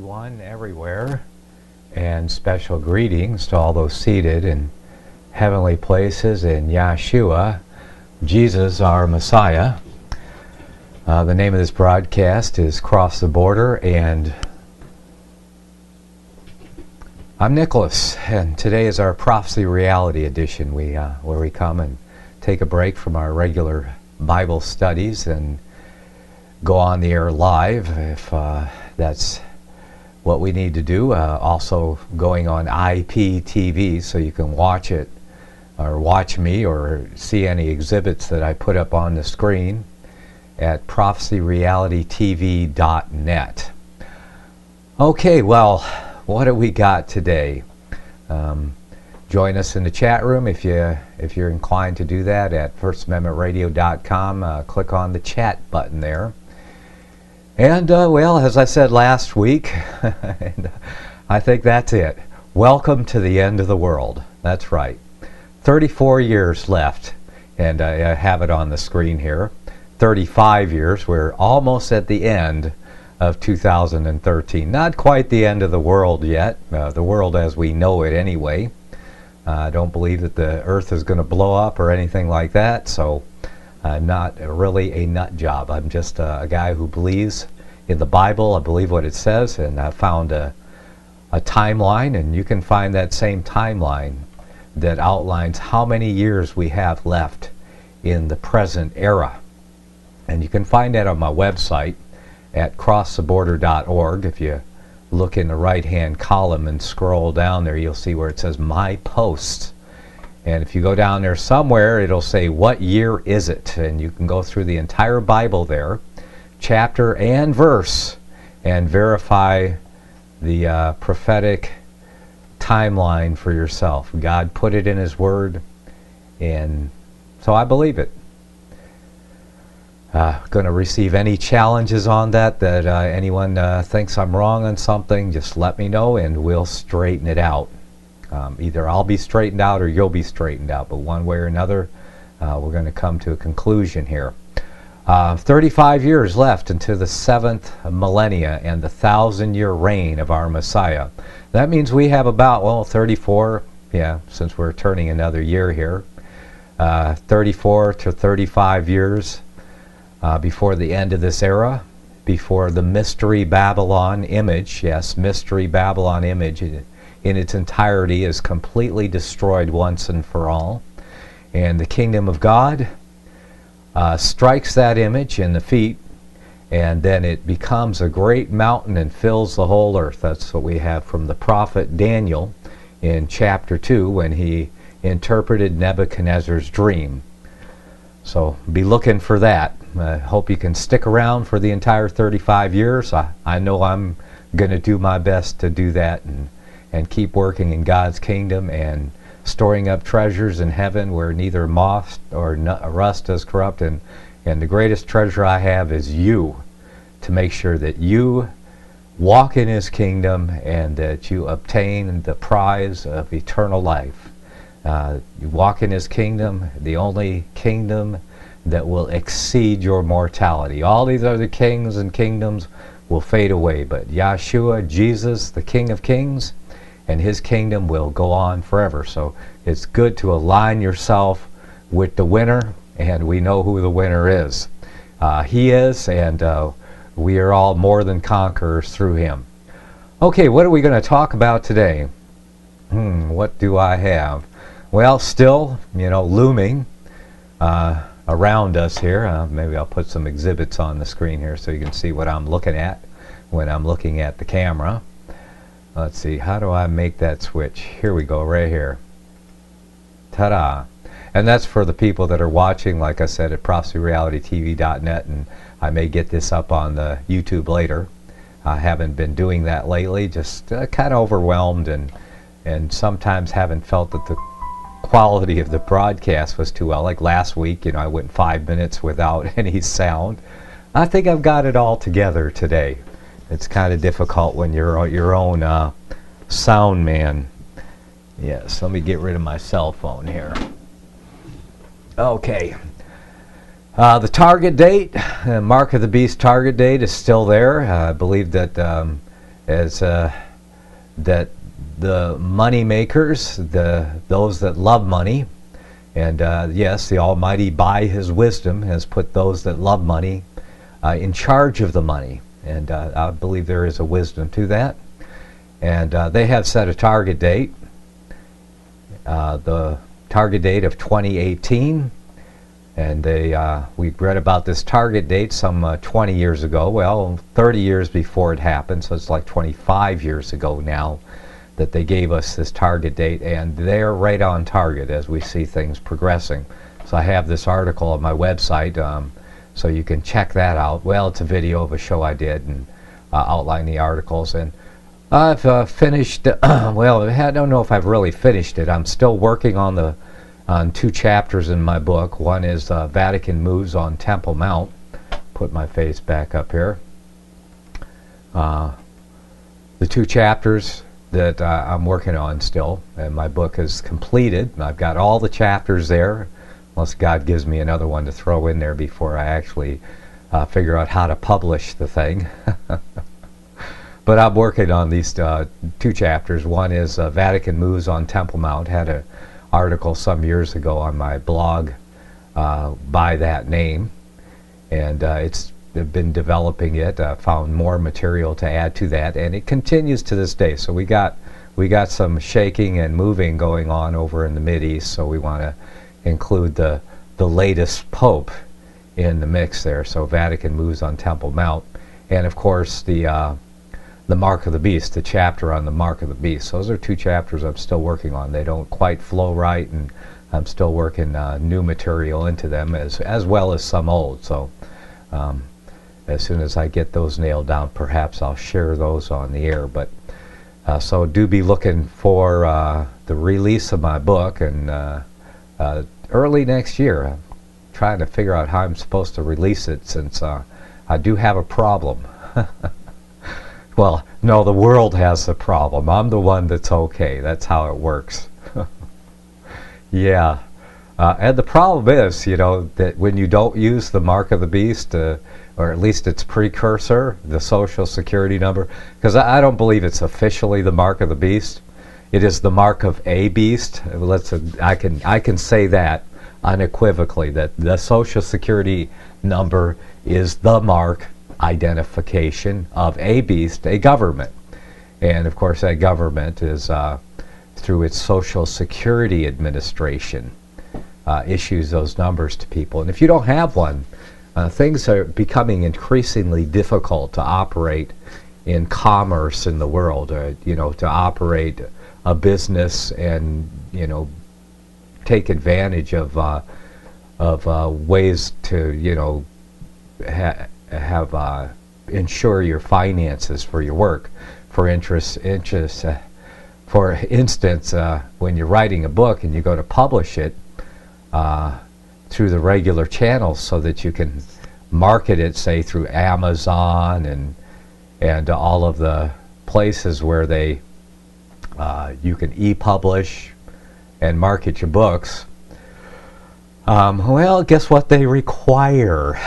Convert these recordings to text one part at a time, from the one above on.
everyone, everywhere, and special greetings to all those seated in heavenly places in Yeshua, Jesus, our Messiah. The name of this broadcast is Cross the Border, and I'm Nicholas, and today is our Prophecy Reality edition, where we come and take a break from our regular Bible studies and go on the air live if that's what we need to do. Also going on IPTV, so you can watch it or watch me or see any exhibits that I put up on the screen at prophecyrealitytv.net. Okay, well, what do we got today? Join us in the chat room if you're inclined to do that at firstamendmentradio.com. Click on the chat button there. And, well, as I said last week, and I think that's it. Welcome to the end of the world. That's right. 34 years left, and I have it on the screen here. 35 years. We're almost at the end of 2013. Not quite the end of the world yet. The world as we know it anyway. I don't believe that the earth is going to blow up or anything like that, so I'm not really a nut job. I'm just a guy who believes in the Bible. I believe what it says, and I found a timeline, and you can find that same timeline that outlines how many years we have left in the present era. And you can find that on my website at crosstheborder.org. If you look in the right-hand column and scroll down there, you'll see where it says My Posts. And if you go down there somewhere, it'll say, what year is it? And you can go through the entire Bible there, chapter and verse, and verify the prophetic timeline for yourself. God put it in His Word, and so I believe it. Going to receive any challenges on that anyone thinks I'm wrong on something, just let me know and we'll straighten it out. Either I'll be straightened out or you'll be straightened out, but one way or another, we're going to come to a conclusion here. 35 years left into the 7th millennia and the 1,000-year reign of our Messiah. That means we have about, 34, since we're turning another year here, 34 to 35 years before the end of this era, before the Mystery Babylon image, yes, Mystery Babylon image in its entirety is completely destroyed once and for all. And the kingdom of God strikes that image in the feet, and then it becomes a great mountain and fills the whole earth. That's what we have from the prophet Daniel in chapter 2 when he interpreted Nebuchadnezzar's dream. So be looking for that. I hope you can stick around for the entire 35 years. I know I'm going to do my best to do that and keep working in God's kingdom and storing up treasures in heaven where neither moth or rust does corrupt. And the greatest treasure I have is you, to make sure that you walk in His kingdom and that you obtain the prize of eternal life. You walk in His kingdom, the only kingdom that will exceed your mortality. All these other kings and kingdoms will fade away, but Yeshua, Jesus, the King of Kings, and His kingdom will go on forever. So it's good to align yourself with the winner, and we know who the winner is. He is, and we are all more than conquerors through Him. Okay, what are we going to talk about today? What do I have? Well, still, looming around us here. Maybe I'll put some exhibits on the screen here so you can see what I'm looking at when I'm looking at the camera. Let's see, how do I make that switch? Here we go, right here. Ta-da! And that's for the people that are watching, like I said, at prophecyrealitytv.net, and I may get this up on the YouTube later. I haven't been doing that lately, just kind of overwhelmed and sometimes haven't felt that the quality of the broadcast was too well. Like last week, I went 5 minutes without any sound. I think I've got it all together today. It's kind of difficult when you're your own sound man. Yes, let me get rid of my cell phone here. Okay. The target date, Mark of the Beast target date is still there. I believe that as that the money makers, those that love money, and yes, the Almighty by His wisdom has put those that love money in charge of the money, and I believe there is a wisdom to that. And they have set a target date, the target date of 2018, and we read about this target date some 20 years ago, well, 30 years before it happened, so it's like 25 years ago now that they gave us this target date, and they're right on target as we see things progressing. So I have this article on my website, so you can check that out. Well, it's a video of a show I did and outline the articles, and I've finished, well, I don't know if I've really finished it. I'm still working on two chapters in my book. One is Vatican Moves on Temple Mount. Put my face back up here. The two chapters that I'm working on still, and my book is completed. I've got all the chapters there, unless God gives me another one to throw in there before I actually figure out how to publish the thing. But I'm working on these two chapters. One is Vatican Moves on Temple Mount. Had an article some years ago on my blog by that name, and it's been developing it. Found more material to add to that, and it continues to this day. So we got some shaking and moving going on over in the Mideast. So we want to include the latest Pope in the mix there. So Vatican Moves on Temple Mount, and of course the Mark of the Beast, the chapter on the Mark of the Beast. Those are two chapters I'm still working on. They don't quite flow right, and I'm still working new material into them as well as some old. So as soon as I get those nailed down, perhaps I'll share those on the air. But so do be looking for the release of my book, and early next year. I'm trying to figure out how I'm supposed to release it, since I do have a problem. Well, no, the world has the problem. I'm the one that's okay. That's how it works. Yeah. And the problem is, that when you don't use the Mark of the Beast, or at least its precursor, the Social Security number, because I don't believe it's officially the Mark of the Beast. It is the mark of a beast. I can say that unequivocally, that the Social Security number is the mark identification of a beast, a government. And of course that government is through its Social Security Administration issues those numbers to people. And if you don't have one, things are becoming increasingly difficult to operate in commerce in the world, to operate a business and take advantage of ways to have insure your finances for your work. For for instance, when you're writing a book and you go to publish it through the regular channels, so that you can market it, say through Amazon and all of the places where they you can e-publish and market your books. Well, guess what they require?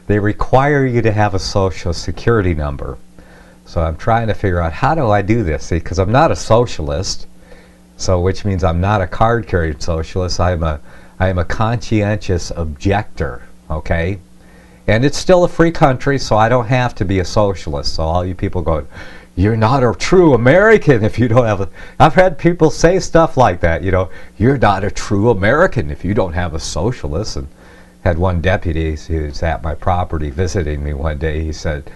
They require you to have a Social Security number. So I'm trying to figure out, how do I do this? See, because I'm not a socialist, so which means I'm not a card-carrying socialist. I am a conscientious objector, okay? And it's still a free country, so I don't have to be a socialist. So all you people go, you're not a true American if you don't have a... I've had people say stuff like that, you're not a true American if you don't have a socialist. And had one deputy who was at my property visiting me one day. He said,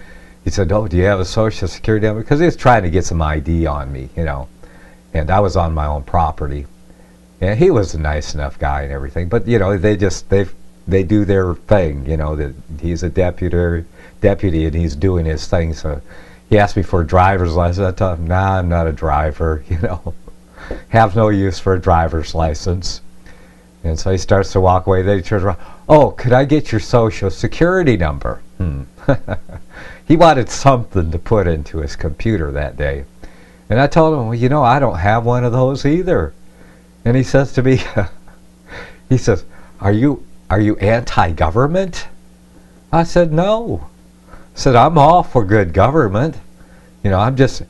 oh, do you have a Social Security number? Because he was trying to get some ID on me, and I was on my own property. And he was a nice enough guy and everything, but they do their thing, that he's a deputy and he's doing his thing. So he asked me for a driver's license. I told him, nah, I'm not a driver, have no use for a driver's license. And so he starts to walk away. Then he turns around, oh, could I get your Social Security number? He wanted something to put into his computer that day. And I told him, well, I don't have one of those either. And he says to me, he says, are you anti-government? I said, no. said, I'm all for good government. You know, I'm just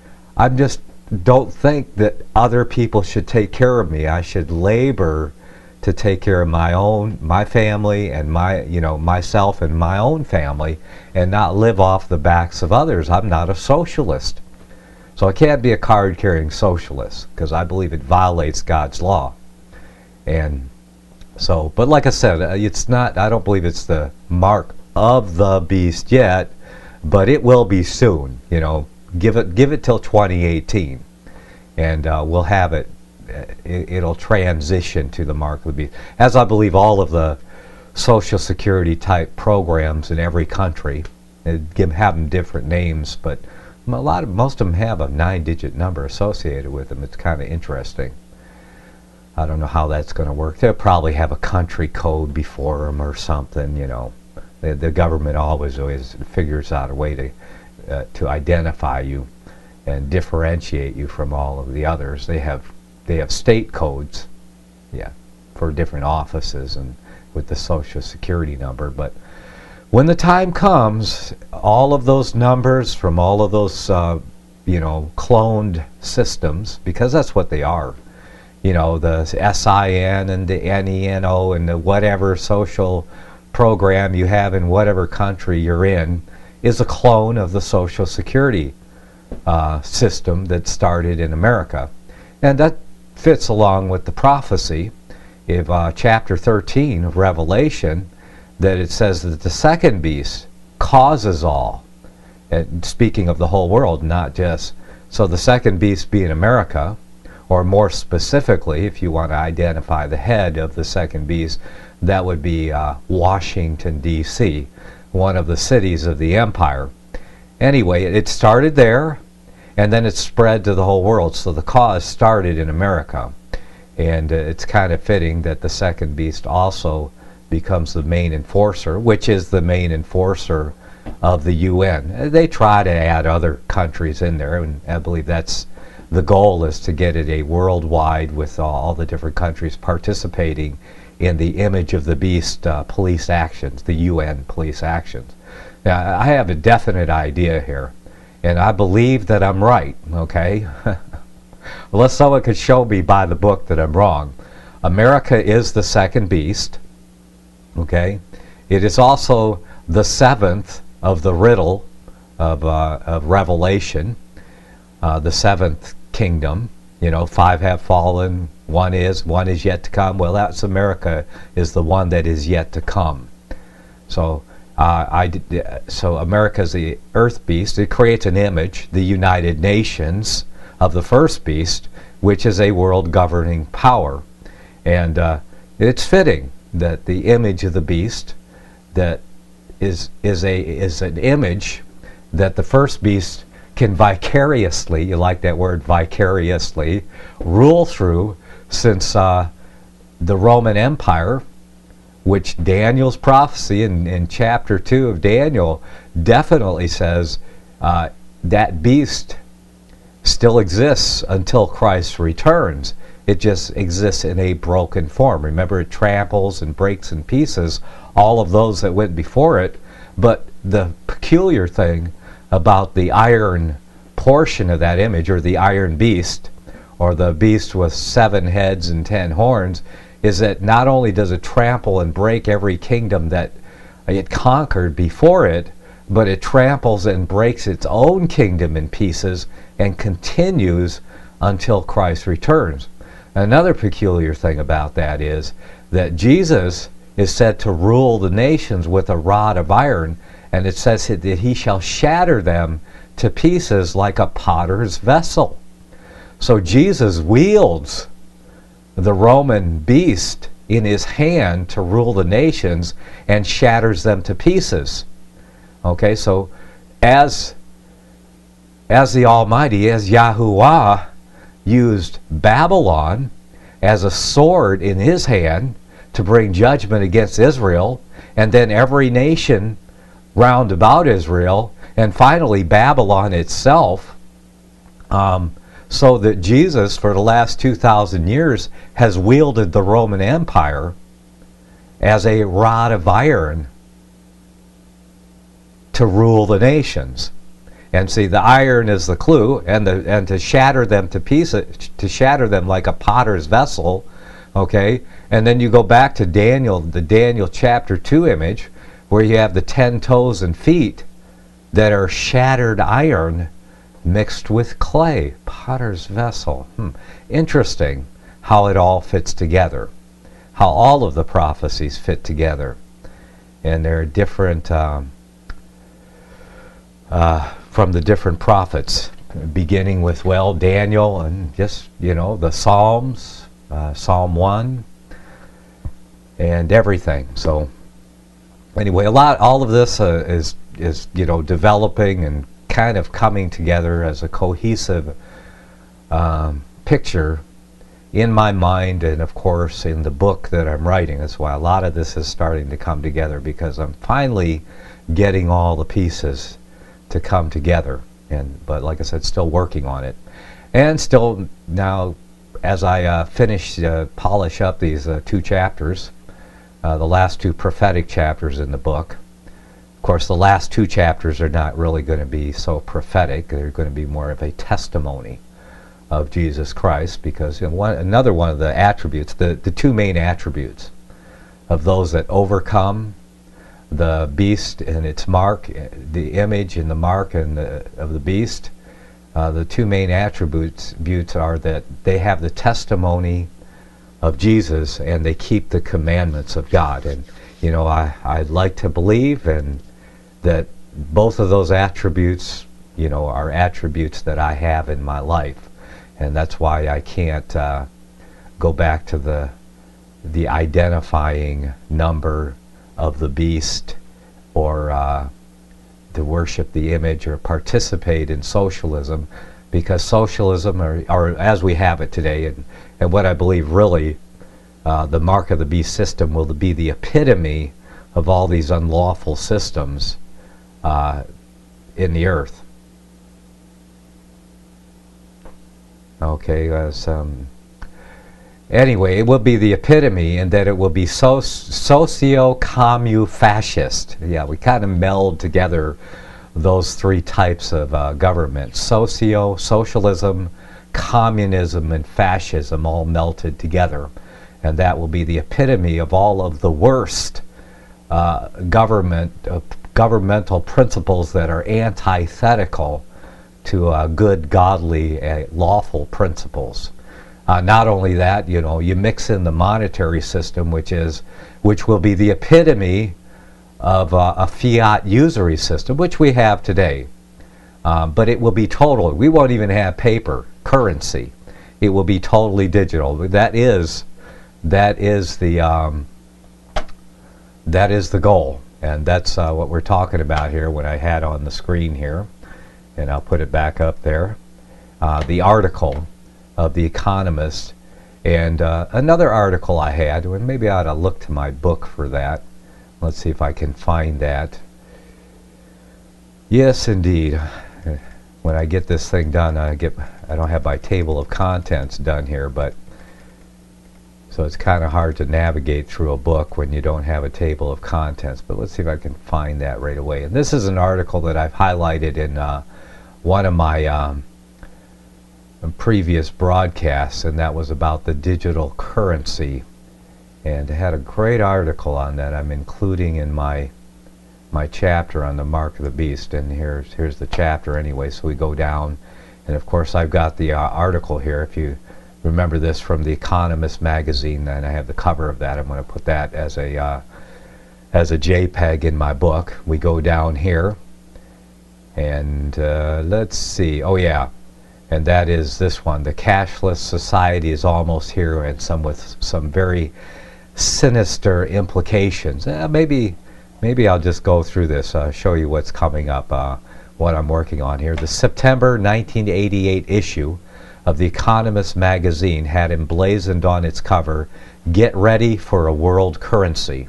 don't think that other people should take care of me. I should labor to take care of my family and myself and my own family, and not live off the backs of others. I'm not a socialist. So I can't be a card-carrying socialist, because I believe it violates God's law. And so, but like I said, it's not, I don't believe it's the mark of the beast yet, but it will be soon. You know, give it till 2018, and we'll have it. It'll transition to the mark of the beast, as I believe all of the Social Security type programs in every country. They have them different names, but most of them have a 9-digit number associated with them. It's kind of interesting. I don't know how that's going to work. They'll probably have a country code before them or something. You know, the government always figures out a way to identify you and differentiate you from all of the others. They have state codes, yeah, for different offices and with the Social Security number. But when the time comes, all of those numbers from all of those, cloned systems, because that's what they are. You know, the SIN and the NENO and the whatever social program you have in whatever country you're in is a clone of the Social Security system that started in America. And that fits along with the prophecy of chapter 13 of Revelation, that it says that the second beast causes all. And speaking of the whole world, not just, so the second beast being America, or more specifically, if you want to identify the head of the second beast, that would be Washington, D.C., one of the cities of the empire. Anyway, it started there, and then it spread to the whole world. So the cause started in America. And it's kind of fitting that the second beast also becomes the main enforcer, which is the main enforcer of the UN. They try to add other countries in there, and I believe that's the goal, is to get it a worldwide, with all the different countries participating in the image of the beast police actions, the UN police actions. Now, I have a definite idea here, and I believe that I'm right, okay? Unless someone could show me by the book that I'm wrong. America is the second beast, okay? It is also the seventh of the riddle of Revelation, the seventh kingdom. You know, 5 have fallen, one is yet to come. Well, that's America, is the one that is yet to come. So so America is the earth beast. It creates an image, the United Nations, of the first beast, which is a world governing power. And it's fitting that the image of the beast that is an image that the first beast can vicariously, you like that word, vicariously, rule through, since the Roman Empire, which Daniel's prophecy in chapter 2 of Daniel definitely says that beast still exists until Christ returns. It just exists in a broken form. Remember, it tramples and breaks in pieces all of those that went before it. But the peculiar thing about the iron portion of that image, or the iron beast, or the beast with 7 heads and 10 horns, is that not only does it trample and break every kingdom that it conquered before it, but it tramples and breaks its own kingdom in pieces and continues until Christ returns. Another peculiar thing about that is that Jesus is said to rule the nations with a rod of iron, and it says that he shall shatter them to pieces like a potter's vessel. So Jesus wields the Roman beast in his hand to rule the nations and shatters them to pieces. Okay, so as the Almighty, as Yahuwah used Babylon as a sword in his hand to bring judgment against Israel, and then every nation round about Israel, and finally Babylon itself, so that Jesus, for the last 2,000 years, has wielded the Roman Empire as a rod of iron to rule the nations. And see, the iron is the clue, and to shatter them to pieces, to shatter them like a potter's vessel, okay? And then you go back to Daniel, the Daniel chapter 2 image, where you have the 10 toes and feet that are shattered iron mixed with clay, potter's vessel. Interesting how it all fits together, how all of the prophecies fit together. And there are different from the different prophets, beginning with, well, Daniel and just, the Psalms, Psalm 1, and everything. So anyway, all of this is developing and kind of coming together as a cohesive picture in my mind, and of course in the book that I'm writing. That's why a lot of this is starting to come together, because I'm finally getting all the pieces to come together. But like I said, still working on it, and still now, as I polish up these 2 chapters, the last 2 prophetic chapters in the book. Of course, the last 2 chapters are not really going to be so prophetic. They're going to be more of a testimony of Jesus Christ, because another one of the attributes, the 2 main attributes of those that overcome the beast and its mark, the image and the mark of the beast, the 2 main attributes are that they have the testimony of Jesus and they keep the commandments of God. And I'd like to believe and that both of those attributes are attributes that I have in my life, and that's why I can't go back to the identifying number of the beast, or to worship the image or participate in socialism, because socialism, or as we have it today, and what I believe really the mark of the beast system will be the epitome of all these unlawful systems in the earth. Okay, anyway, it will be the epitome, and that it will be socio-commu-fascist. Yeah, we kind of meld together those 3 types of government: socialism, communism, and fascism, all melted together. And that will be the epitome of all of the worst governmental principles that are antithetical to good, godly, lawful principles. Not only that, you mix in the monetary system, which will be the epitome of a fiat usury system, which we have today. But it will be total. We won't even have paper currency. It will be totally digital. That is the goal, and that's what we're talking about here. What I had on the screen here, and I'll put it back up there. The article of The Economist, and another article I had, and maybe I ought to look to my book for that. Let's see if I can find that. Yes, indeed. When I get this thing done, I don't have my table of contents done here, but so it's kind of hard to navigate through a book when you don't have a table of contents. But let's see if I can find that right away. And this is an article that I've highlighted in one of my previous broadcasts, and that was about the digital currency. And I had a great article on that I'm including in my chapter on the mark of the beast. And here's the chapter anyway. So we go down, and of course I've got the article here. If you remember this from the Economist magazine, and I have the cover of that. I'm going to put that as a JPEG in my book. We go down here, and let's see. Oh yeah, and that is this one. The cashless society is almost here, and with some very sinister implications. Maybe I'll just go through this, show you what's coming up, what I'm working on here. The September 1988 issue of The Economist magazine had emblazoned on its cover, "Get ready for a world currency."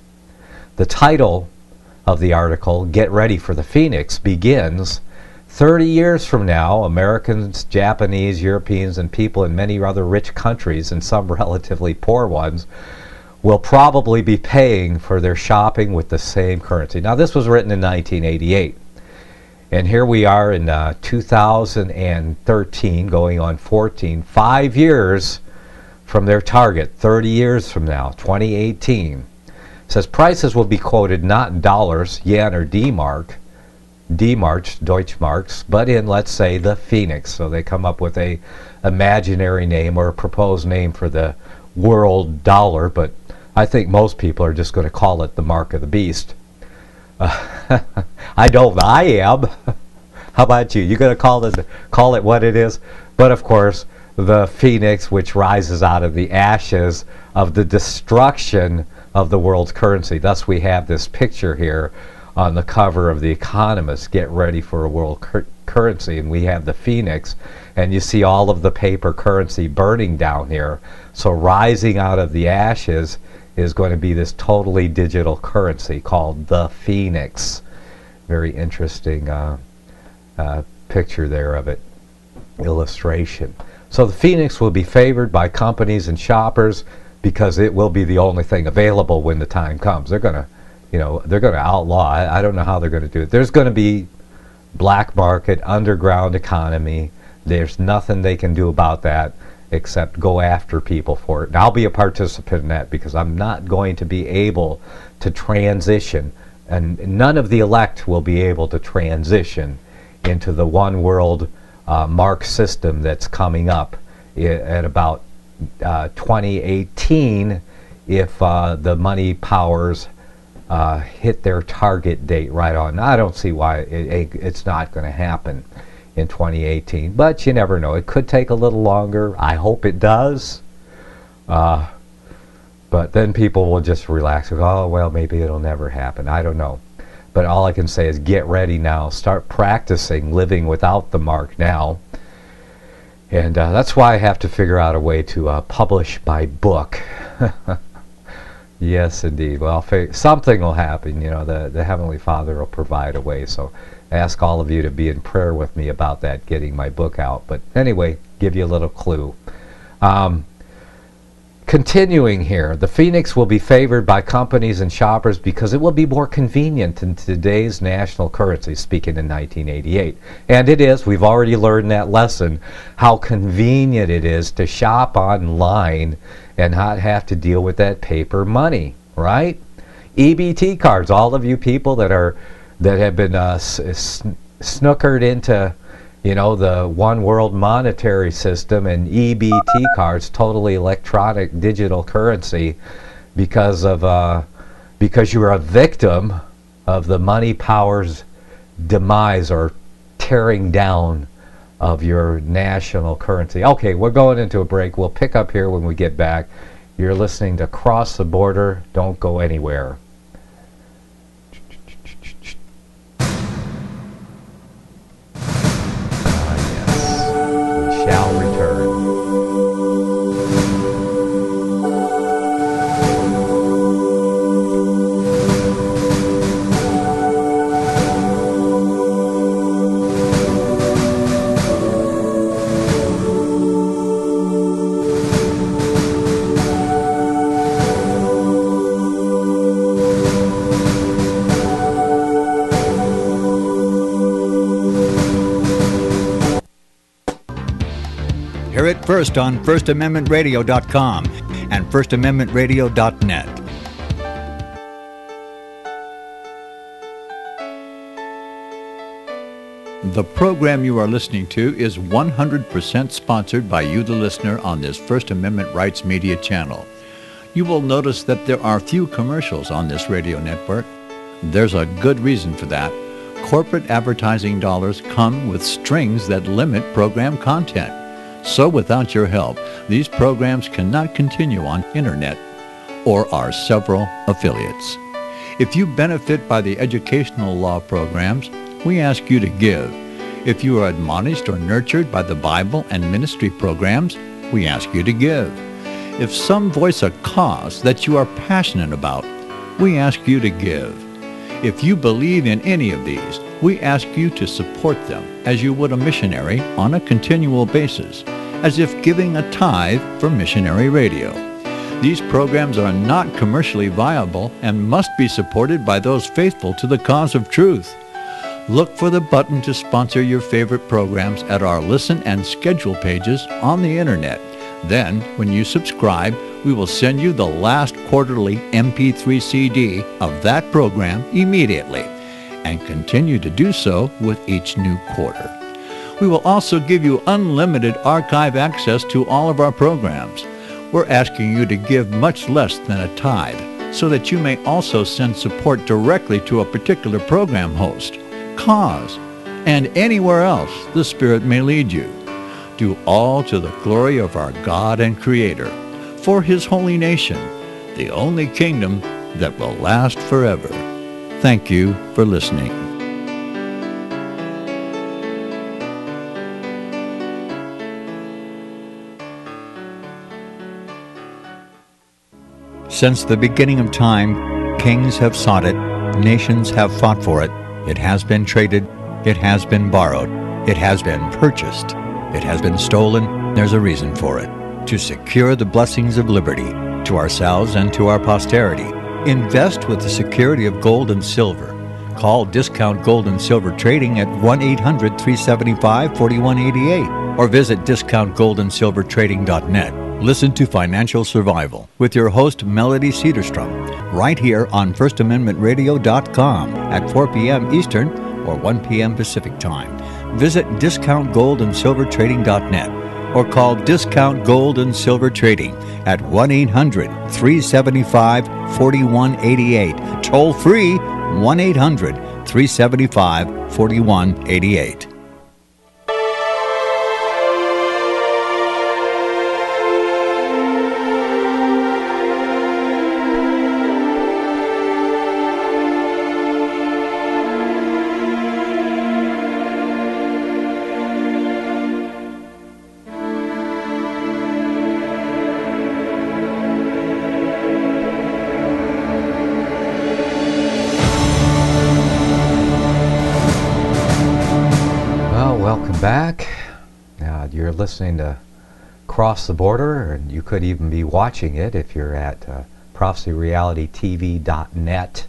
The title of the article, "Get ready for the Phoenix," begins, 30 years from now, Americans, Japanese, Europeans, and people in many other rich countries, and some relatively poor ones, will probably be paying for their shopping with the same currency. Now, this was written in 1988. And here we are in 2013, going on 14, 5 years from their target, 30 years from now, 2018. It says prices will be quoted not in dollars, yen, or D-Mark, Deutschmarks, but in, let's say, the Phoenix. So they come up with a imaginary name or a proposed name for the world dollar, but I think most people are just going to call it the mark of the beast. I am. How about you? You're going to call it what it is? But of course, the Phoenix, which rises out of the ashes of the destruction of the world's currency. Thus, we have this picture here on the cover of The Economist, get ready for a world currency, and we have the Phoenix, and you see all of the paper currency burning down here. So rising out of the ashes is going to be this totally digital currency called the Phoenix. Very interesting picture there of it, illustration. So the Phoenix will be favored by companies and shoppers because it will be the only thing available when the time comes. They're going to outlaw. I don't know how they're going to do it. There's going to be black market, underground economy. There's nothing they can do about that except go after people for it. And I'll be a participant in that because I'm not going to be able to transition, and none of the elect will be able to transition into the one world mark system that's coming up at about 2018 if the money powers hit their target date right on. Now, I don't see why it's not going to happen in 2018, but you never know. It could take a little longer. I hope it does. But then people will just relax and go, oh, well, maybe it'll never happen. I don't know. But all I can say is get ready now. Start practicing living without the mark now. And that's why I have to figure out a way to publish my book. Yes, indeed. Well, something will happen. You know, the Heavenly Father will provide a way. So I ask all of you to be in prayer with me about that, getting my book out. But anyway, give you a little clue. Continuing here, the Phoenix will be favored by companies and shoppers because it will be more convenient in today's national currency, speaking in 1988. And it is. We've already learned that lesson, how convenient it is to shop online and not have to deal with that paper money, right? EBT cards, all of you people that have been snookered into, you know, the one world monetary system and EBT cards, totally electronic digital currency, because you're a victim of the money power's demise or tearing down of your national currency. Okay, we're going into a break. We'll pick up here when we get back. You're listening to Cross the Border. Don't go anywhere. Shall return. Hear it first on FirstAmendmentRadio.com and FirstAmendmentRadio.net. The program you are listening to is 100% sponsored by you, the listener, on this First Amendment Rights Media channel. You will notice that there are few commercials on this radio network. There's a good reason for that. Corporate advertising dollars come with strings that limit program content. So without your help, these programs cannot continue on internet or our several affiliates. If you benefit by the educational law programs, we ask you to give. If you are admonished or nurtured by the Bible and ministry programs, we ask you to give. If some voice a cause that you are passionate about, we ask you to give. If you believe in any of these, we ask you to support them as you would a missionary on a continual basis, as if giving a tithe for missionary radio. These programs are not commercially viable and must be supported by those faithful to the cause of truth. Look for the button to sponsor your favorite programs at our listen and schedule pages on the internet. Then, when you subscribe, we will send you the last quarterly MP3 CD of that program immediately, and continue to do so with each new quarter. We will also give you unlimited archive access to all of our programs. We're asking you to give much less than a tithe, so that you may also send support directly to a particular program host, cause, and anywhere else the Spirit may lead you. Do all to the glory of our God and Creator, for His holy nation, the only kingdom that will last forever. Thank you for listening. Since the beginning of time, kings have sought it, nations have fought for it. It has been traded, it has been borrowed, it has been purchased, it has been stolen. There's a reason for it. To secure the blessings of liberty to ourselves and to our posterity, invest with the security of gold and silver. Call Discount Gold and Silver Trading at 1-800-375-4188 or visit discountgoldandsilvertrading.net. Listen to Financial Survival with your host, Melody Cedarstrom, right here on FirstAmendmentRadio.com at 4 p.m. Eastern or 1 p.m. Pacific Time. Visit DiscountGoldandSilverTrading.net or call Discount Gold and Silver Trading at 1-800-375-4188. Toll free, 1-800-375-4188. Back. You're listening to Cross the Border, and you could even be watching it if you're at prophecyrealitytv.net,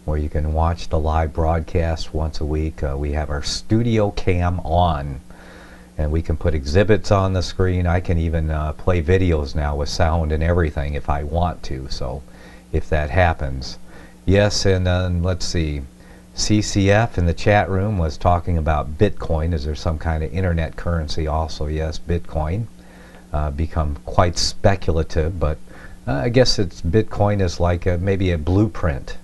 where you can watch the live broadcast once a week. We have our studio cam on, and we can put exhibits on the screen. I can even play videos now with sound and everything if I want to, so if that happens. Yes, and then let's see. CCF in the chat room was talking about Bitcoin. Is there some kind of internet currency also? Yes, Bitcoin. Become quite speculative, but I guess Bitcoin is like maybe a blueprint,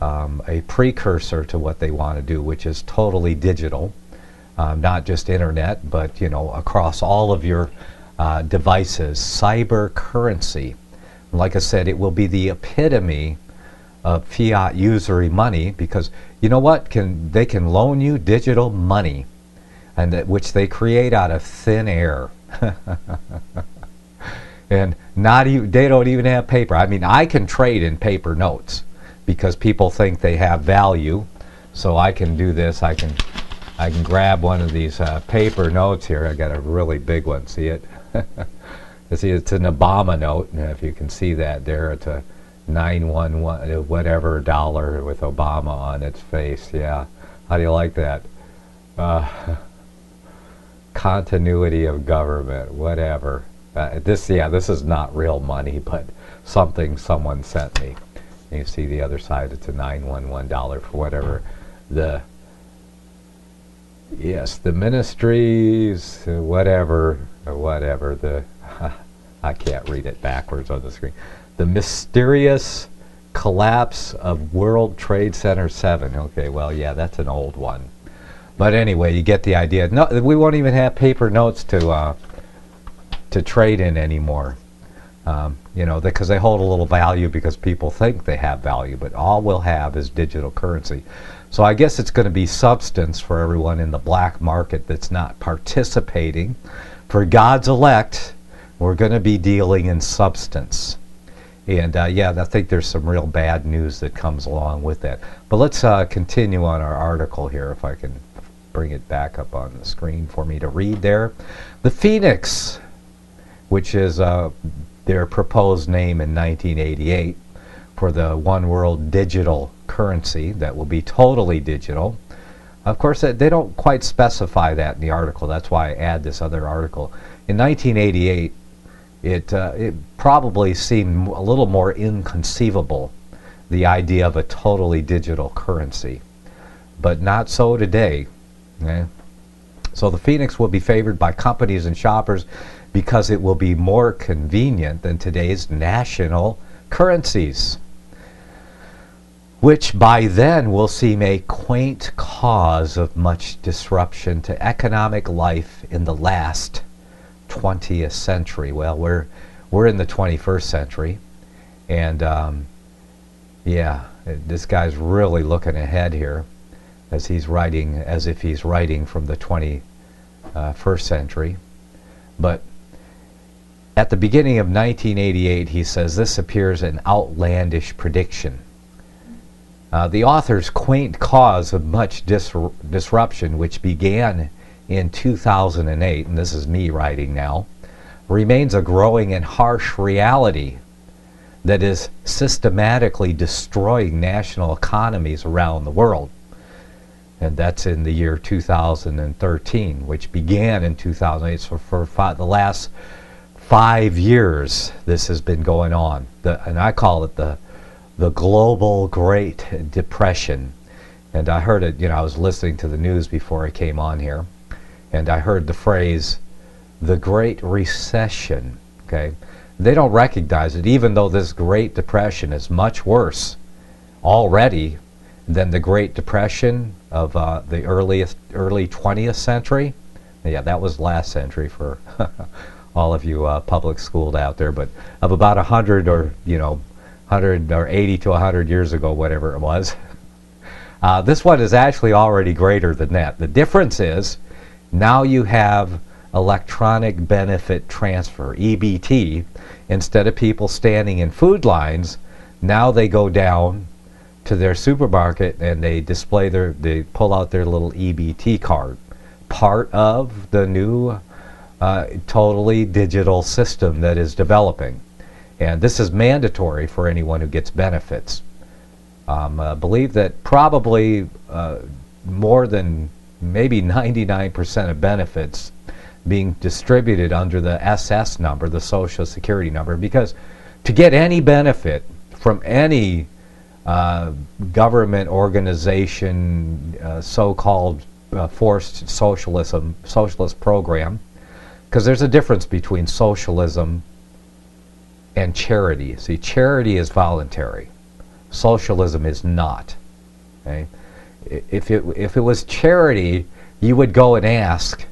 a precursor to what they want to do, which is totally digital, not just internet, but across all of your devices. Cyber currency. Like I said, it will be the epitome of fiat usury money, because you know what? They can loan you digital money, and which they create out of thin air. And they don't even have paper. I mean, I can trade in paper notes because people think they have value. So I can do this. I can grab one of these paper notes here. I got a really big one. See it? See, it's an Obama note. And if you can see that there, it's a 911 whatever dollar with Obama on its face. Yeah, how do you like that? Continuity of government, whatever. This is not real money, but something someone sent me. And you see the other side, it's a 911 dollar for whatever the ministries, whatever the I can't read it backwards on the screen. The mysterious collapse of World Trade Center 7. Okay, well, yeah, that's an old one. But anyway, you get the idea. No, we won't even have paper notes to trade in anymore. Because they hold a little value because people think they have value, but all we'll have is digital currency. So I guess it's going to be substance for everyone in the black market that's not participating. For God's elect, we're going to be dealing in substance. And I think there's some real bad news that comes along with that. But let's continue on our article here, if I can bring it back up on the screen for me to read there. The Phoenix, which is their proposed name in 1988 for the one world digital currency that will be totally digital. Of course, they don't quite specify that in the article. That's why I add this other article. In 1988, it probably seemed a little more inconceivable, the idea of a totally digital currency. But not so today. Okay? So the Phoenix will be favored by companies and shoppers because it will be more convenient than today's national currencies, which by then will seem a quaint cause of much disruption to economic life in the last 20th century. Well, we're in the 21st century, and yeah, this guy's really looking ahead here, as if he's writing from the 21st century. But at the beginning of 1988, he says this appears an outlandish prediction. The author's quaint cause of much disruption, which began in 2008, and this is me writing now, remains a growing and harsh reality that is systematically destroying national economies around the world. And that's in the year 2013, which began in 2008. So for the last 5 years, this has been going on. And I call it the global Great Depression. And I heard it, I was listening to the news before I came on here, and I heard the phrase, the Great Recession. Okay, they don't recognize it, even though this Great Depression is much worse already than the Great Depression of the early 20th century. Yeah, that was last century for all of you public schooled out there, but of about 100 or 80 to 100 years ago, whatever it was. This one is actually already greater than that. The difference is now you have electronic benefit transfer, EBT. Instead of people standing in food lines, now they go down to their supermarket and they they pull out their little EBT card. Part of the new totally digital system that is developing. And this is mandatory for anyone who gets benefits. I believe that probably more than maybe 99% of benefits being distributed under the SS number, the Social Security number, because to get any benefit from any government organization, so-called forced socialist program, because there's a difference between socialism and charity. See, charity is voluntary. Socialism is not. Okay? If it was charity, you would go and ask,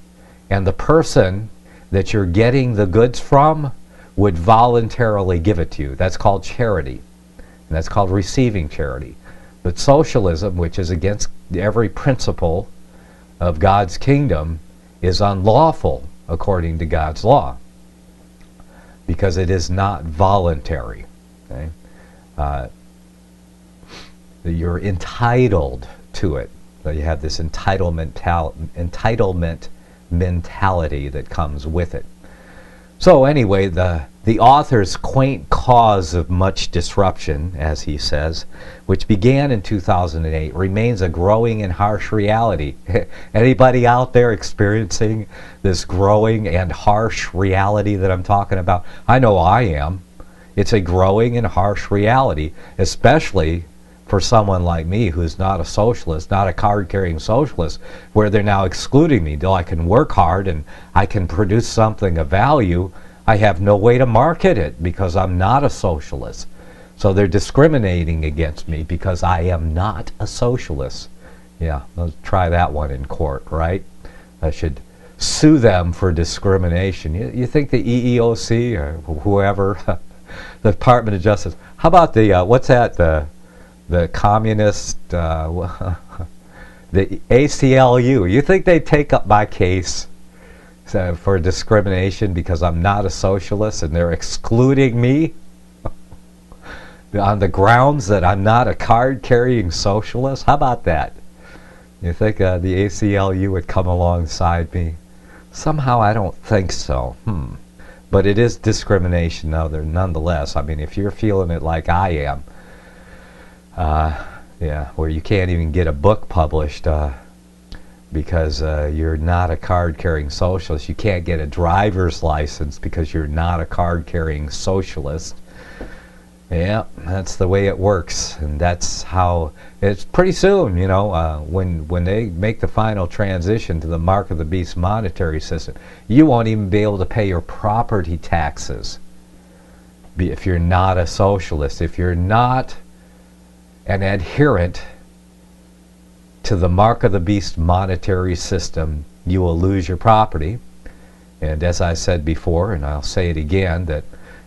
and the person that you're getting the goods from would voluntarily give it to you. That's called charity, and that's called receiving charity. But socialism, which is against every principle of God's kingdom, is unlawful according to God's law, because it is not voluntary. Okay? You're entitled to it. So you have this entitlement mentality that comes with it. So anyway, the author's quaint cause of much disruption, as he says, which began in 2008, remains a growing and harsh reality. Anybody out there experiencing this growing and harsh reality that I'm talking about? I know I am. It's a growing and harsh reality, especially for someone like me who's not a socialist, not a card-carrying socialist, where they're now excluding me. Though I can work hard and I can produce something of value, I have no way to market it because I'm not a socialist. So they're discriminating against me because I am not a socialist. Yeah, let's try that one in court, right? I should sue them for discrimination. You think the EEOC or whoever, the Department of Justice, how about the, what's that, the communist, the ACLU, you think they'd take up my case for discrimination because I'm not a socialist and they're excluding me on the grounds that I'm not a card-carrying socialist? How about that? You think the ACLU would come alongside me? Somehow I don't think so. But it is discrimination nonetheless. I mean, if you're feeling it like I am, yeah, where you can't even get a book published because you're not a card-carrying socialist. You can't get a driver's license because you're not a card-carrying socialist. Yeah, that's the way it works, and that's how it's pretty soon, you know, when they make the final transition to the mark of the beast monetary system, you won't even be able to pay your property taxes if you're not a socialist. If you're not an adherent to the mark of the beast monetary system, you will lose your property. And as I said before, and I'll say it again, that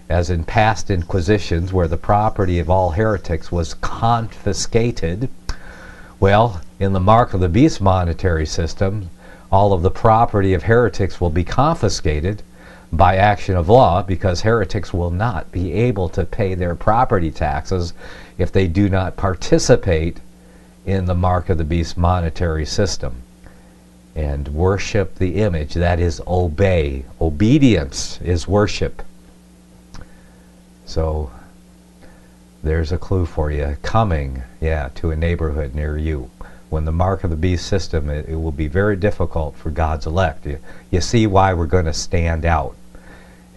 as in past inquisitions where the property of all heretics was confiscated, well, in the mark of the beast monetary system, all of the property of heretics will be confiscated by action of law, because heretics will not be able to pay their property taxes if they do not participate in the mark of the beast monetary system and worship the image. That is, obey. Obedience is worship. So there's a clue for you. Coming, to a neighborhood near you. When the mark of the beast system, it will be very difficult for God's elect. You see why we're going to stand out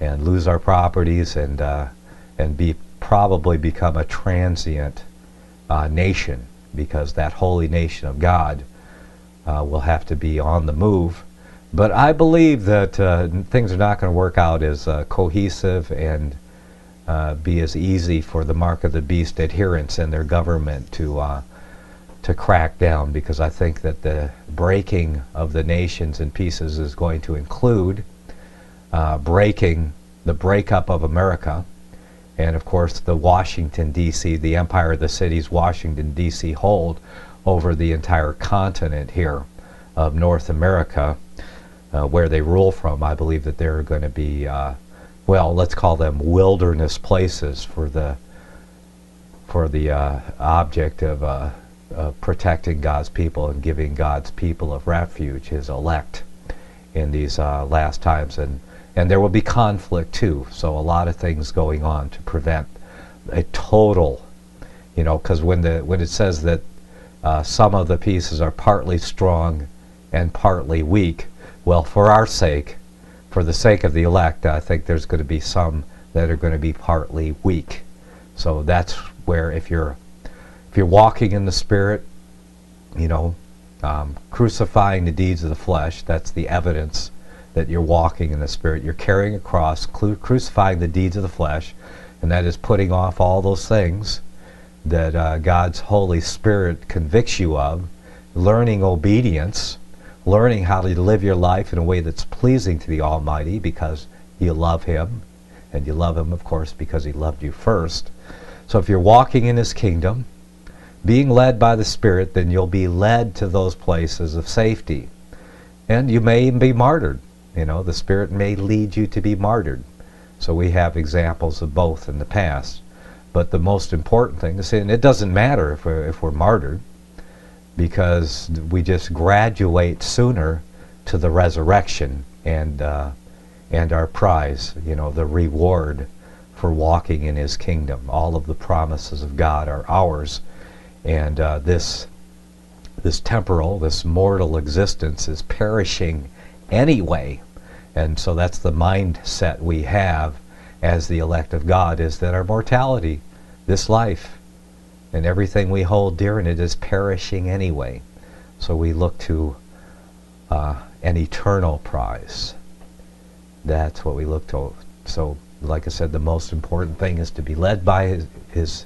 and lose our properties and probably become a transient nation, because that holy nation of God will have to be on the move. But I believe that things are not going to work out as cohesive and be as easy for the mark of the beast adherents and their government to crack down, because I think that the breaking of the nations in pieces is going to include breaking the breakup of America, and of course the Washington D.C., the empire of the cities Washington D.C. hold over the entire continent here of North America, where they rule from. I believe that they're going to be let's call them wilderness places for the object of protecting God's people and giving God's people of refuge, His elect, in these last times. And there will be conflict too, so a lot of things going on to prevent a total, because when it says that some of the pieces are partly strong and partly weak, well, for our sake, for the sake of the elect, I think there's going to be some that are going to be partly weak. So that's where, if you're walking in the Spirit, crucifying the deeds of the flesh, that's the evidence that you're walking in the Spirit. You're carrying a cross, crucifying the deeds of the flesh, and that is putting off all those things that God's Holy Spirit convicts you of, learning obedience, learning how to live your life in a way that's pleasing to the Almighty because you love Him, and you love Him, of course, because He loved you first. So if you're walking in His kingdom, being led by the Spirit, then you'll be led to those places of safety. And you may even be martyred. The Spirit may lead you to be martyred. So we have examples of both in the past. But the most important thing is, and it doesn't matter if we're martyred, because we just graduate sooner to the resurrection and our prize, the reward for walking in His kingdom. All of the promises of God are ours, and this temporal, this mortal existence is perishing anyway. And so that's the mindset we have as the elect of God, is that our mortality, this life, and everything we hold dear in it is perishing anyway. So we look to an eternal prize. That's what we look to. So, like I said, the most important thing is to be led by His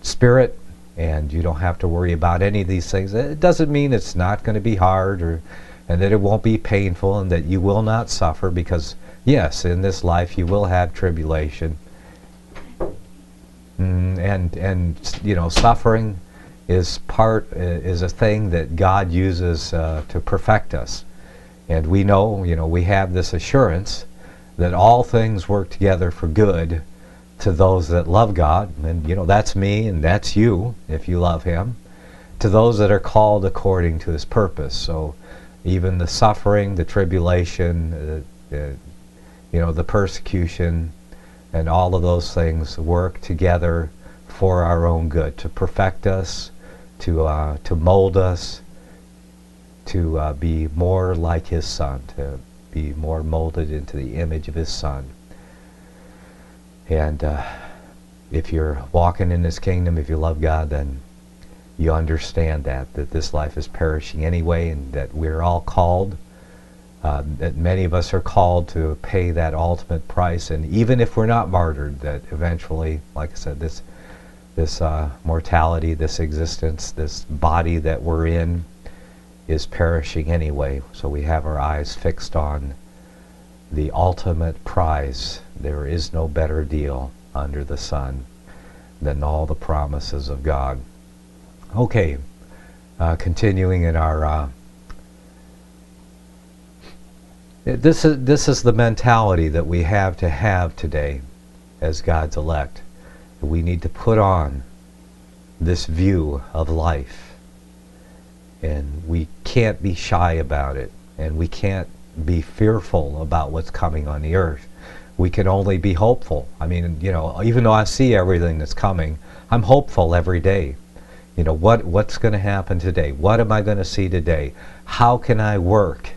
Spirit, and you don't have to worry about any of these things. It doesn't mean it's not going to be hard, and that it won't be painful, and that you will not suffer, because, yes, in this life you will have tribulation. And suffering is a thing that God uses to perfect us. And we know, we have this assurance that all things work together for good to those that love God. And, that's me and that's you, if you love Him. To those that are called according to His purpose. So even the suffering, the tribulation, the persecution, and all of those things work together for our own good, to perfect us, to mold us, to be more like His Son, to be more molded into the image of His Son. And if you're walking in His kingdom, if you love God, then you understand that this life is perishing anyway, and that we're all called, that many of us are called to pay that ultimate price. And even if we're not martyred, that eventually, like I said, this mortality, this existence, this body that we're in is perishing anyway. So we have our eyes fixed on the ultimate prize. There is no better deal under the sun than all the promises of God. Okay, continuing in our this is the mentality that we have to have today as God's elect. We need to put on this view of life, and we can't be shy about it, and we can't be fearful about what's coming on the earth. We can only be hopeful. I mean, even though I see everything that's coming, I'm hopeful every day. What's going to happen today? What am I going to see today? How can I work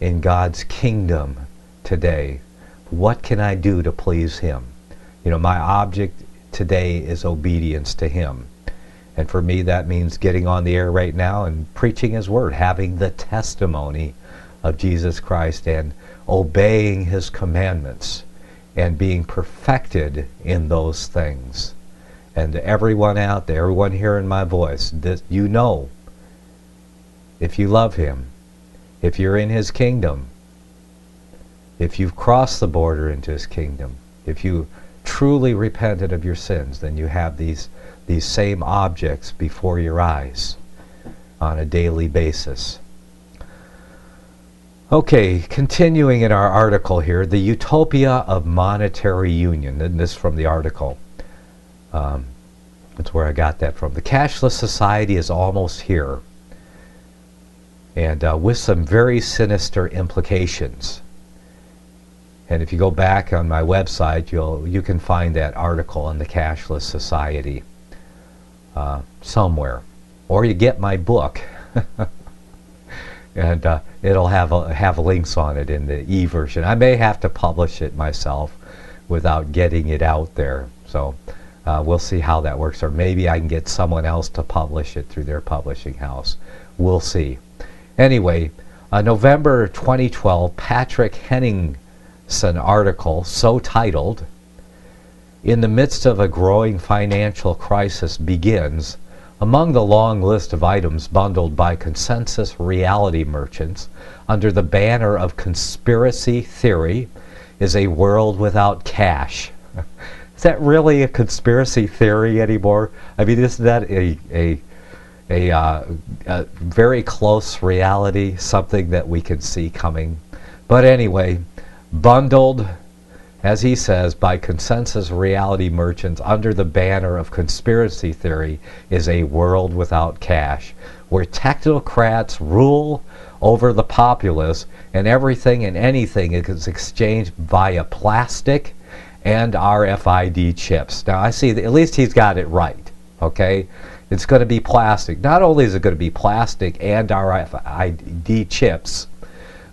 in God's kingdom today? What can I do to please Him? My object today is obedience to Him. And for me, that means getting on the air right now and preaching His Word, having the testimony of Jesus Christ and obeying His commandments and being perfected in those things. And to everyone out there, everyone hearing my voice, if you love Him, if you're in His kingdom, if you've crossed the border into His kingdom, if you truly repented of your sins, then you have these same objects before your eyes on a daily basis. Okay, continuing in our article here, the utopia of monetary union. And this from the article. That's where I got that from. The cashless society is almost here, and with some very sinister implications. And if you go back on my website, you can find that article on the cashless society somewhere, or you get my book, and it'll have links on it in the e-version. I may have to publish it myself without getting it out there. So we'll see how that works, or maybe I can get someone else to publish it through their publishing house. We'll see. Anyway, November 2012, Patrick Henningsen article, so titled, "In the midst of a growing financial crisis begins, among the long list of items bundled by consensus reality merchants under the banner of conspiracy theory is a world without cash." Is that really a conspiracy theory anymore? I mean, isn't that a very close reality, something that we can see coming? But anyway, bundled, as he says, by consensus reality merchants under the banner of conspiracy theory is a world without cash, where technocrats rule over the populace and everything and anything is exchanged via plastic and RFID chips. Now I see that at least he's got it right, okay? It's going to be plastic. Not only is it going to be plastic and RFID chips,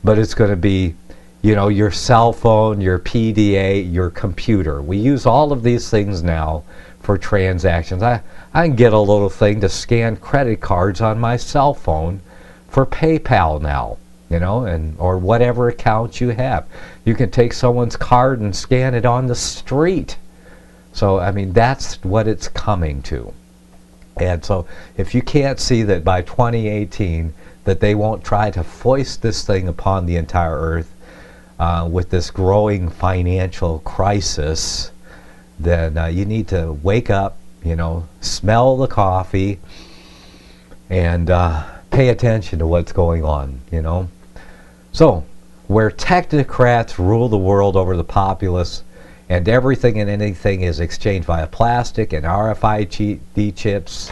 but it's going to be, your cell phone, your PDA, your computer. We use all of these things now for transactions. I can get a little thing to scan credit cards on my cell phone for PayPal now, or whatever account you have. You can take someone's card and scan it on the street. So, I mean, that's what it's coming to. And so, if you can't see that by 2018 that they won't try to foist this thing upon the entire earth with this growing financial crisis, then you need to wake up, smell the coffee, and pay attention to what's going on, So, where technocrats rule the world over the populace, and everything and anything is exchanged via plastic and RFID chips,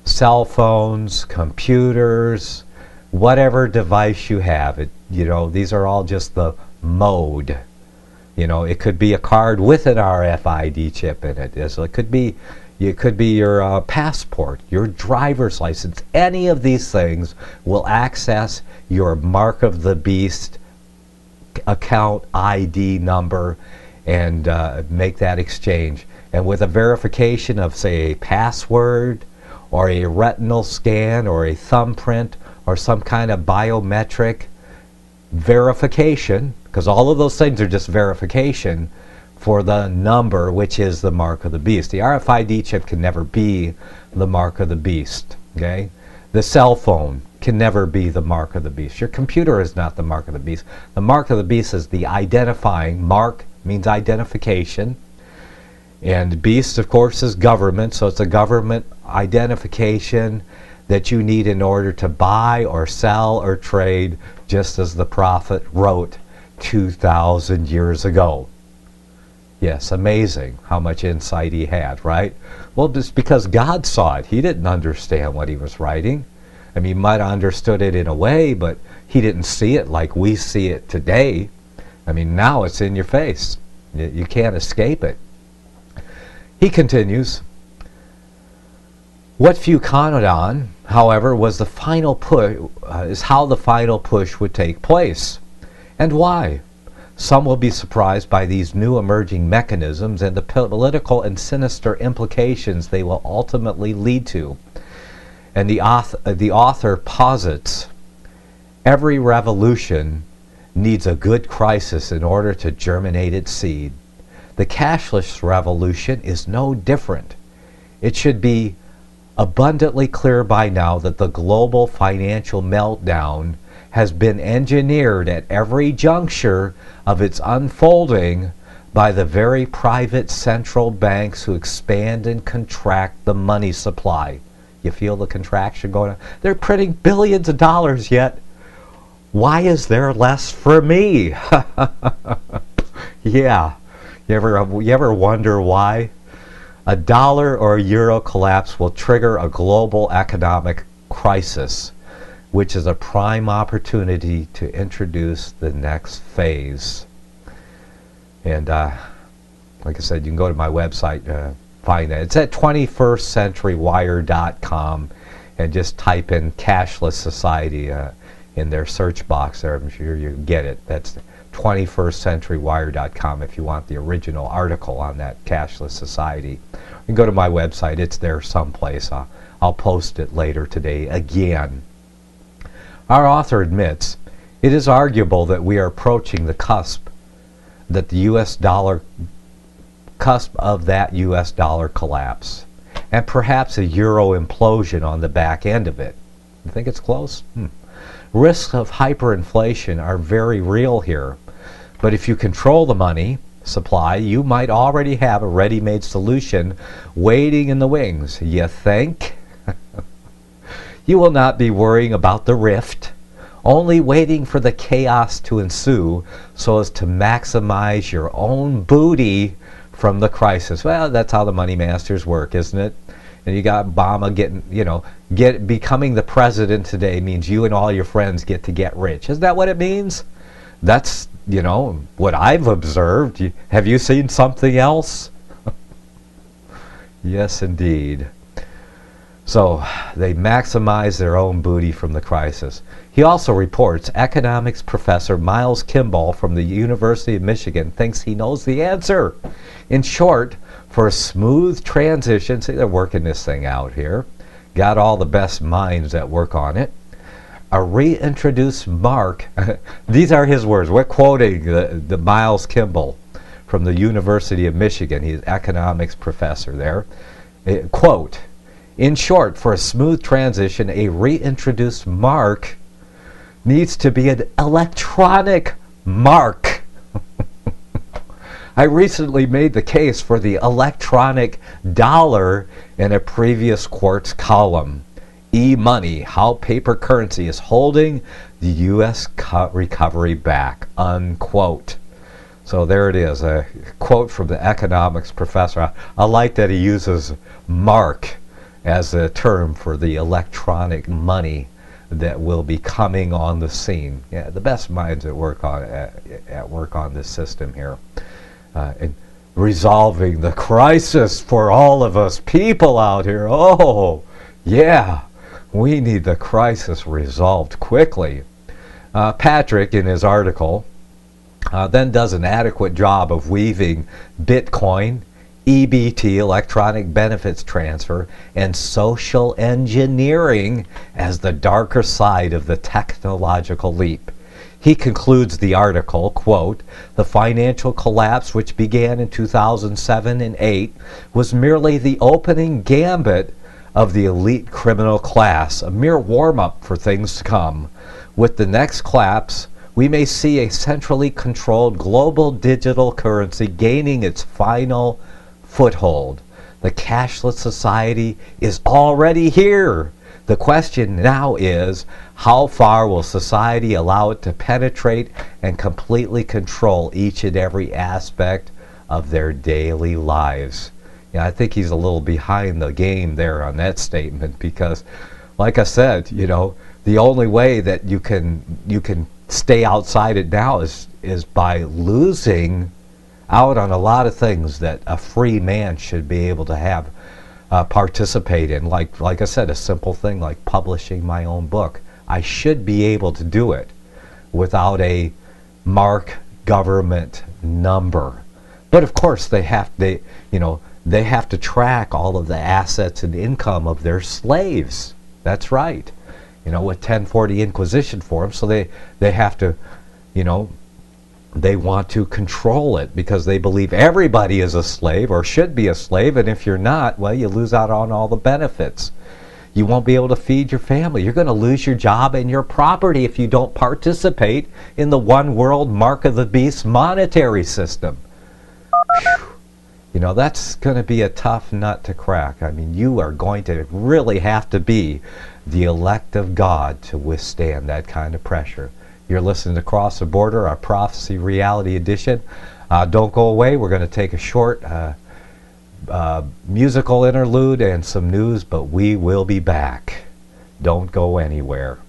cell phones, computers, whatever device you have. These are all just the mode. It could be a card with an RFID chip in it. So it could be, It could be your passport, your driver's license. Any of these things will access your Mark of the Beast account ID number and make that exchange. And with a verification of, say, a password or a retinal scan or a thumbprint or some kind of biometric verification, because all of those things are just verification for the number, which is the Mark of the Beast. The RFID chip can never be the Mark of the Beast. Okay? The cell phone can never be the Mark of the Beast. Your computer is not the Mark of the Beast. The Mark of the Beast is the identifying. Mark means identification. And beast, of course, is government. So it's a government identification that you need in order to buy or sell or trade, just as the prophet wrote 2,000 years ago. Yes, amazing how much insight he had, right? Well, just because God saw it. He didn't understand what he was writing. I mean, he might have understood it in a way, but he didn't see it like we see it today. I mean, now it's in your face. You can't escape it. He continues, what few counted on, however, was the final push, is how the final push would take place. And why? Some will be surprised by these new emerging mechanisms and the political and sinister implications they will ultimately lead to. And the author posits, every revolution needs a good crisis in order to germinate its seed. The cashless revolution is no different. It should be abundantly clear by now that the global financial meltdown has been engineered at every juncture of its unfolding by the very private central banks who expand and contract the money supply. You feel the contraction going on? They're printing billions of dollars, yet why is there less for me? Yeah. You ever wonder why? A dollar or a euro collapse will trigger a global economic crisis, which is a prime opportunity to introduce the next phase. And like I said, you can go to my website, find that. It's at 21stcenturywire.com, and just type in cashless society in their search box there. I'm sure you get it. That's 21stcenturywire.com if you want the original article on that cashless society. You can go to my website. It's there someplace. I'll post it later today again. Our author admits it is arguable that we are approaching the cusp of that US dollar collapse, and perhaps a euro implosion on the back end of it. You think it's close? Risks of hyperinflation are very real here. But if you control the money supply, you might already have a ready-made solution waiting in the wings. You think? You will not be worrying about the rift, only waiting for the chaos to ensue so as to maximize your own booty from the crisis. Well, that's how the money masters work, isn't it? And you got Obama becoming the president today means you and all your friends get to get rich. Isn't that what it means? That's, what I've observed. Have you seen something else? Yes, indeed. So they maximize their own booty from the crisis. He also reports economics professor Miles Kimball from the University of Michigan thinks he knows the answer. In short, for a smooth transition, see, they're working this thing out here. Got all the best minds that work on it. A reintroduced mark, these are his words, we're quoting the Miles Kimball from the University of Michigan. He's an economics professor there. Quote, in short, for a smooth transition, a reintroduced mark needs to be an electronic mark. I recently made the case for the electronic dollar in a previous Quartz column. E-money, how paper currency is holding the U.S. recovery back, unquote. So there it is, a quote from the economics professor. I like that he uses mark as a term for the electronic money that will be coming on the scene. Yeah, the best minds at work on this system here. And resolving the crisis for all of us people out here. Oh, yeah, we need the crisis resolved quickly. Patrick, in his article, then does an adequate job of weaving Bitcoin, EBT, electronic benefits transfer, and social engineering as the darker side of the technological leap. He concludes the article, quote, "The financial collapse which began in 2007 and 8 was merely the opening gambit of the elite criminal class, a mere warm-up for things to come. With the next collapse, we may see a centrally controlled global digital currency gaining its final foothold. The cashless society is already here. The question now is, how far will society allow it to penetrate and completely control each and every aspect of their daily lives?" Yeah, I think he's a little behind the game there on that statement, because, like I said, the only way that you can stay outside it now is by losing out on a lot of things that a free man should be able to have participate in. Like I said, a simple thing like publishing my own book. I should be able to do it without a mark government number. But of course they have to track all of the assets and income of their slaves. That's right. With 1040 Inquisition forms, so they have to, they want to control it because they believe everybody is a slave or should be a slave, and if you're not, well, you lose out on all the benefits. You won't be able to feed your family. You're going to lose your job and your property if you don't participate in the one world mark of the beast monetary system. Whew. That's going to be a tough nut to crack. I mean, you are going to really have to be the elect of God to withstand that kind of pressure. You're listening to Cross the Border, our Prophecy Reality Edition. Don't go away. We're going to take a short musical interlude and some news, but we will be back. Don't go anywhere.